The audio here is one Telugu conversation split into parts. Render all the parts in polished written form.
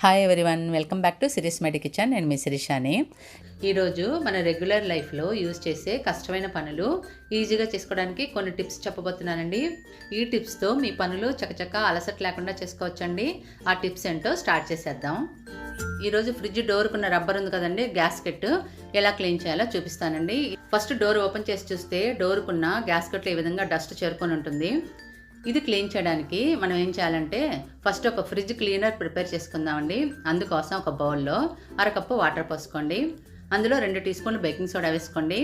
Hi everyone, welcome back to series medi kitchen. నేను మీ శిరీషాని. ఈరోజు మన రెగ్యులర్ లైఫ్లో యూజ్ చేసే కష్టమైన పనులు ఈజీగా చేసుకోవడానికి కొన్ని టిప్స్ చెప్పబోతున్నానండి. ఈ టిప్స్తో మీ పనులు చకచక అలసట లేకుండా చేసుకోవచ్చండి. ఆ టిప్స్ ఏంటో స్టార్ట్ చేసేద్దాం. ఈరోజు ఫ్రిడ్జ్ డోర్కున్న రబ్బర్ ఉంది కదండి, గ్యాస్కెట్ ఎలా క్లీన్ చేయాలో చూపిస్తానండి. ఫస్ట్ డోర్ ఓపెన్ చేసి చూస్తే డోర్కున్న గ్యాస్కెట్లో ఈ విధంగా డస్ట్ చేరుకొని ఉంటుంది. ఇది క్లీన్ చేయడానికి మనం ఏం చేయాలంటే ఫస్ట్ ఒక ఫ్రిడ్జ్ క్లీనర్ ప్రిపేర్ చేసుకుందామండి. అందుకోసం ఒక బౌల్లో అరకప్పు వాటర్ పోసుకోండి. అందులో 2 టీ స్పూన్లు బేకింగ్ సోడా వేసుకోండి.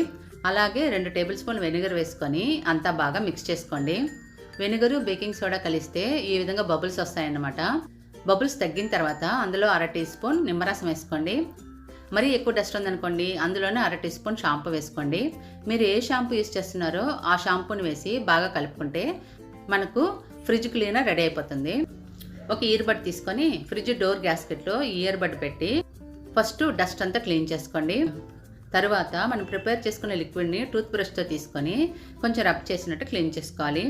అలాగే 2 టేబుల్ స్పూన్లు వెనిగర్ వేసుకొని అంతా బాగా మిక్స్ చేసుకోండి. వెనిగరు బేకింగ్ సోడా కలిస్తే ఈ విధంగా బబుల్స్ వస్తాయన్నమాట. బబుల్స్ తగ్గిన తర్వాత అందులో 1/2 టీ స్పూన్ నిమ్మరసం వేసుకోండి. మరీ ఎక్కువ డస్ట్ ఉందనుకోండి, అందులోనే 1/2 టీ స్పూన్ షాంపూ వేసుకోండి. మీరు ఏ షాంపూ యూస్ చేస్తున్నారో ఆ షాంపూని వేసి బాగా కలుపుకుంటే మనకు ఫ్రిడ్జ్ క్లీనర్ రెడీ అయిపోతుంది. ఒక ఇయర్ బడ్ తీసుకొని ఫ్రిడ్జ్ డోర్ గ్యాస్కెట్లో ఇయర్ బడ్ పెట్టి ఫస్ట్ డస్ట్ అంతా క్లీన్ చేసుకోండి. తర్వాత మనం ప్రిపేర్ చేసుకునే లిక్విడ్ని టూత్ బ్రష్తో తీసుకొని కొంచెం రబ్ చేసినట్టు క్లీన్ చేసుకోవాలి.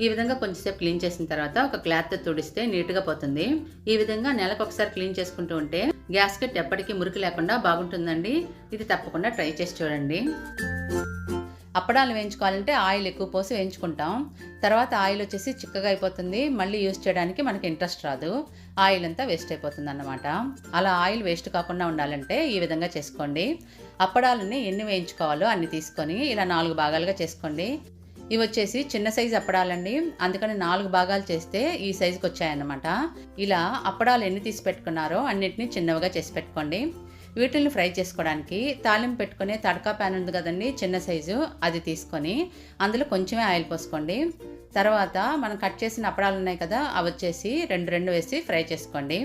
ఈ విధంగా కొంచెంసేపు క్లీన్ చేసిన తర్వాత ఒక క్లాత్తో తుడిస్తే నీట్గా పోతుంది. ఈ విధంగా నెలకు ఒకసారి క్లీన్ చేసుకుంటూ ఉంటే గ్యాస్కెట్ ఎప్పటికీ మురికి లేకుండా బాగుంటుందండి. ఇది తప్పకుండా ట్రై చేసి చూడండి. అప్పడాలు వేయించుకోవాలంటే ఆయిల్ ఎక్కువ పోసి వేయించుకుంటాం. తర్వాత ఆయిల్ వచ్చేసి చిక్కగా అయిపోతుంది. మళ్ళీ యూస్ చేయడానికి మనకి ఇంట్రెస్ట్ రాదు. ఆయిల్ అంతా వేస్ట్ అయిపోతుంది అన్నమాట. అలా ఆయిల్ వేస్ట్ కాకుండా ఉండాలంటే ఈ విధంగా చేసుకోండి. అప్పడాలని ఎన్ని వేయించుకోవాలో అన్ని తీసుకొని ఇలా 4 భాగాలుగా చేసుకోండి. ఇవి వచ్చేసి చిన్న సైజు అప్పడాలండి, అందుకని 4 భాగాలు చేస్తే ఈ సైజుకి వచ్చాయన్నమాట. ఇలా అప్పడాలు ఎన్ని తీసి పెట్టుకున్నారో అన్నిటినీ చిన్నవిగా చేసి పెట్టుకోండి. వీటిని ఫ్రై చేసుకోవడానికి తాలింపు పెట్టుకునే తడకా ప్యాన్ ఉంది కదండి, చిన్న సైజు, అది తీసుకొని అందులో కొంచెమే ఆయిల్ పోసుకోండి. తర్వాత మనం కట్ చేసిన అప్పడాలు ఉన్నాయి కదా, అవి వచ్చేసి 2 వేసి ఫ్రై చేసుకోండి.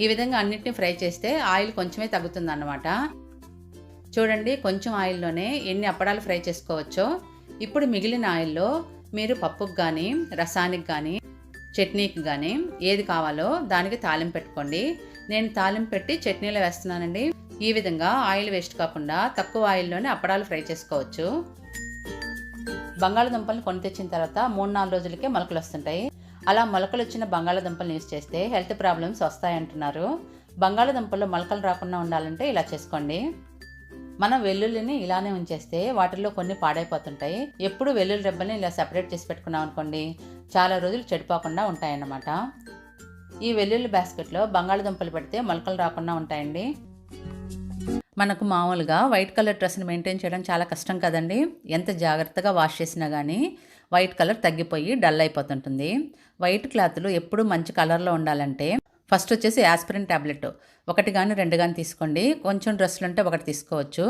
ఈ విధంగా అన్నిటిని ఫ్రై చేస్తే ఆయిల్ కొంచెమే తగ్గుతుంది అన్నమాట. చూడండి, కొంచెం ఆయిల్లోనే ఎన్ని అప్పడాలు ఫ్రై చేసుకోవచ్చో. ఇప్పుడు మిగిలిన ఆయిల్లో మీరు పప్పుకు కానీ, రసానికి కానీ, చట్నీకి కానీ ఏది కావాలో దానికి తాలింపు పెట్టుకోండి. నేను తాలింపు పెట్టి చట్నీలో వేస్తున్నానండి. ఈ విధంగా ఆయిల్ వేస్ట్ కాకుండా తక్కువ ఆయిల్లోనే అప్పడాలు ఫ్రై చేసుకోవచ్చు. బంగాళదుంపలను కొని తెచ్చిన తర్వాత 3-4 రోజులకే మొలకలు వస్తుంటాయి. అలా మొలకలు వచ్చిన బంగాళదుంపలు యూస్ చేస్తే హెల్త్ ప్రాబ్లమ్స్ వస్తాయంటున్నారు. బంగాళదుంపల్లో మొలకలు రాకుండా ఉండాలంటే ఇలా చేసుకోండి. మనం వెల్లుల్లిని ఇలానే ఉంచేస్తే వాటిల్లో కొన్ని పాడైపోతుంటాయి. ఎప్పుడు వెల్లుల్లి రెబ్బల్ని ఇలా సెపరేట్ చేసి పెట్టుకున్నాం అనుకోండి, చాలా రోజులు చెడిపోకుండా ఉంటాయన్నమాట. ఈ వెల్లుల్లి బాస్కెట్లో బంగాళదుంపలు పెడితే మొలకలు రాకుండా ఉంటాయండి. మనకు మామూలుగా వైట్ కలర్ డ్రెస్ని మెయింటైన్ చేయడం చాలా కష్టం కదండి. ఎంత జాగ్రత్తగా వాష్ చేసినా కానీ వైట్ కలర్ తగ్గిపోయి డల్ అయిపోతుంటుంది. వైట్ క్లాత్లు ఎప్పుడు మంచి కలర్లో ఉండాలంటే ఫస్ట్ వచ్చేసి యాస్పిరిన్ ట్యాబ్లెట్ 1 కానీ 2 కానీ తీసుకోండి. కొంచెం డ్రెస్సులు ఉంటే 1 తీసుకోవచ్చు.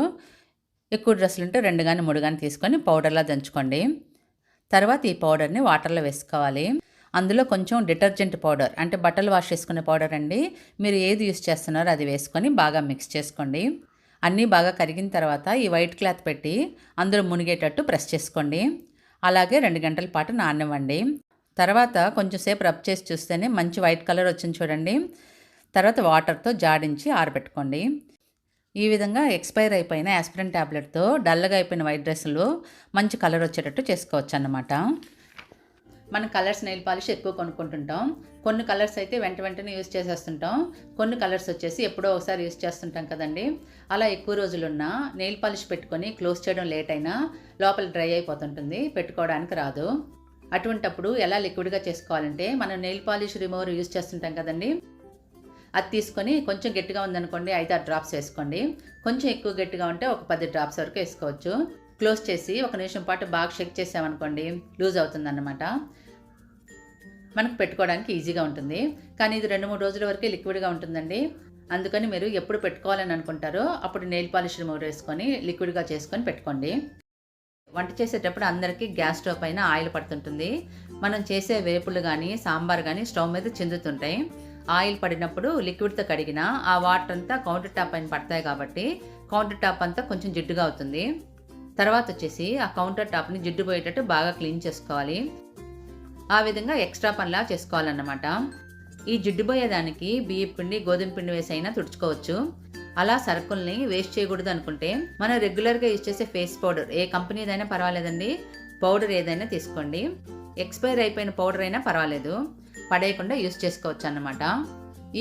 ఎక్కువ డ్రెస్సులు ఉంటే 2 కానీ 3 కానీ తీసుకొని పౌడర్లా దంచుకోండి. తర్వాత ఈ పౌడర్ని వాటర్లో వేసుకోవాలి. అందులో కొంచెం డిటర్జెంట్ పౌడర్, అంటే బట్టలు వాష్ చేసుకునే పౌడర్ అండి, మీరు ఏది యూస్ చేస్తున్నారో అది వేసుకొని బాగా మిక్స్ చేసుకోండి. అన్నీ బాగా కరిగిన తర్వాత ఈ వైట్ క్లాత్ పెట్టి అందులో మునిగేటట్టు ప్రెస్ చేసుకోండి. అలాగే 2 గంటల పాటు నాననివ్వండి. తర్వాత కొంచెం సేపు రబ్ చేసి చూస్తేనే మంచి వైట్ కలర్ వచ్చింది చూడండి. తర్వాత వాటర్తో జాడించి ఆరబెట్టుకోండి. ఈ విధంగా ఎక్స్పైర్ అయిపోయిన యాస్పిరిన్ ట్యాబ్లెట్తో డల్గా అయిపోయిన వైట్ డ్రెస్సులు మంచి కలర్ వచ్చేటట్టు చేసుకోవచ్చు అన్నమాట. మనం కలర్స్ నెయిల్ పాలిష్ ఎక్కువ కొనుక్కుంటుంటాం. కొన్ని కలర్స్ అయితే వెంటనే యూజ్ చేసేస్తుంటాం. కొన్ని కలర్స్ వచ్చేసి ఎప్పుడో ఒకసారి యూజ్ చేస్తుంటాం కదండి. అలా ఎక్కువ రోజులున్నా నెయిల్ పాలిష్ పెట్టుకొని క్లోజ్ చేయడం లేట్ అయినా లోపల డ్రై అయిపోతుంటుంది, పెట్టుకోవడానికి రాదు. అటువంటప్పుడు ఎలా లిక్విడ్గా చేసుకోవాలంటే మనం నెయిల్ పాలిష్ రిమూవర్ యూజ్ చేస్తుంటాం కదండి, అది తీసుకొని కొంచెం గట్టిగా ఉందనుకోండి 5-6 డ్రాప్స్ వేసుకోండి. కొంచెం ఎక్కువ గట్టిగా ఉంటే ఒక 10 డ్రాప్స్ వరకు వేసుకోవచ్చు. క్లోజ్ చేసి 1 నిమిషం పాటు బాగా షేక్ చేసామనుకోండి లూజ్ అవుతుందన్నమాట. మనకు పెట్టుకోవడానికి ఈజీగా ఉంటుంది. కానీ ఇది 2-3 రోజుల వరకే లిక్విడ్గా ఉంటుందండి. అందుకని మీరు ఎప్పుడు పెట్టుకోవాలని అనుకుంటారో అప్పుడు నెయిల్ పాలిష్ రిమూవర్ వేసుకొని లిక్విడ్గా చేసుకొని పెట్టుకోండి. వంట చేసేటప్పుడు అందరికీ గ్యాస్ స్టవ్ పైన ఆయిల్ పడుతుంటుంది. మనం చేసే వేపులు కానీ సాంబార్ కానీ స్టవ్ మీద చిందుతుంటాయి. ఆయిల్ పడినప్పుడు లిక్విడ్తో కడిగిన ఆ వాటర్ అంతా కౌంటర్ టాప్ పైన పడతాయి కాబట్టి కౌంటర్ టాప్ అంతా కొంచెం జిడ్డుగా అవుతుంది. తర్వాత వచ్చేసి ఆ కౌంటర్ టాప్ని జిడ్డు పోయేటట్టు బాగా క్లీన్ చేసుకోవాలి. ఆ విధంగా ఎక్స్ట్రా పనిలా చేసుకోవాలన్నమాట. ఈ జిడ్డు పోయేదానికి బియ్యం పిండి, గోధుమ పిండి వేసి అయినా తుడుచుకోవచ్చు. అలా సరుకుల్ని వేస్ట్ చేయకూడదు అనుకుంటే మనం రెగ్యులర్గా యూజ్ చేసే ఫేస్ పౌడర్, ఏ కంపెనీదైనా పర్వాలేదండి, పౌడర్ ఏదైనా తీసుకోండి. ఎక్స్పైర్ అయిపోయిన పౌడర్ అయినా పర్వాలేదు, పడేయకుండా యూజ్ చేసుకోవచ్చు అన్నమాట.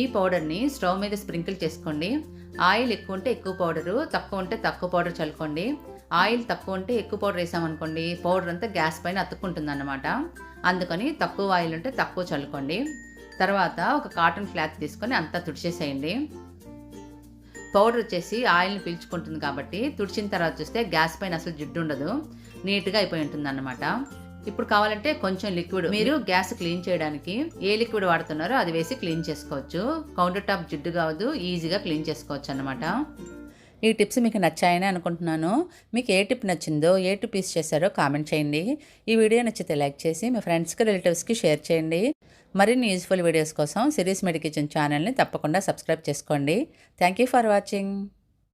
ఈ పౌడర్ని స్టవ్ మీద స్ప్రింకిల్ చేసుకోండి. ఆయిల్ ఎక్కువ ఉంటే ఎక్కువ పౌడరు, తక్కువ ఉంటే తక్కువ పౌడర్ చల్లుకోండి. ఆయిల్ తక్కువ ఉంటే ఎక్కువ పౌడర్ వేసామనుకోండి, పౌడర్ అంతా గ్యాస్ పైన అతుక్కుంటుంది అన్నమాట. అందుకని తక్కువ ఆయిల్ ఉంటే తక్కువ చల్లుకోండి. తర్వాత ఒక కాటన్ క్లాత్ తీసుకొని అంతా తుడిచేసేయండి. పౌడర్ వచ్చేసి ఆయిల్ని పీల్చుకుంటుంది కాబట్టి తుడిచిన తర్వాత చూస్తే గ్యాస్ పైన అసలు జిడ్డు ఉండదు, నీట్గా అయిపోయి ఉంటుంది అన్నమాట. ఇప్పుడు కావాలంటే కొంచెం లిక్విడ్, మీరు గ్యాస్ క్లీన్ చేయడానికి ఏ లిక్విడ్ వాడుతున్నారో అది వేసి క్లీన్ చేసుకోవచ్చు. కౌంటర్ టాప్ జిడ్డు కావద్దు, ఈజీగా క్లీన్ చేసుకోవచ్చు అన్నమాట. ఈ టిప్స్ మీకు నచ్చాయని అనుకుంటున్నాను. మీకు ఏ టిప్ నచ్చిందో, ఏ టిప్ యూస్ చేశారో కామెంట్ చేయండి. ఈ వీడియో నచ్చితే లైక్ చేసి మీ ఫ్రెండ్స్కి, రిలేటివ్స్కి షేర్ చేయండి. మరిన్ని యూజ్ఫుల్ వీడియోస్ కోసం సిరీస్ మెడి కిచెన్ ఛానల్ని తప్పకుండా సబ్స్క్రైబ్ చేసుకోండి. Thank you for watching.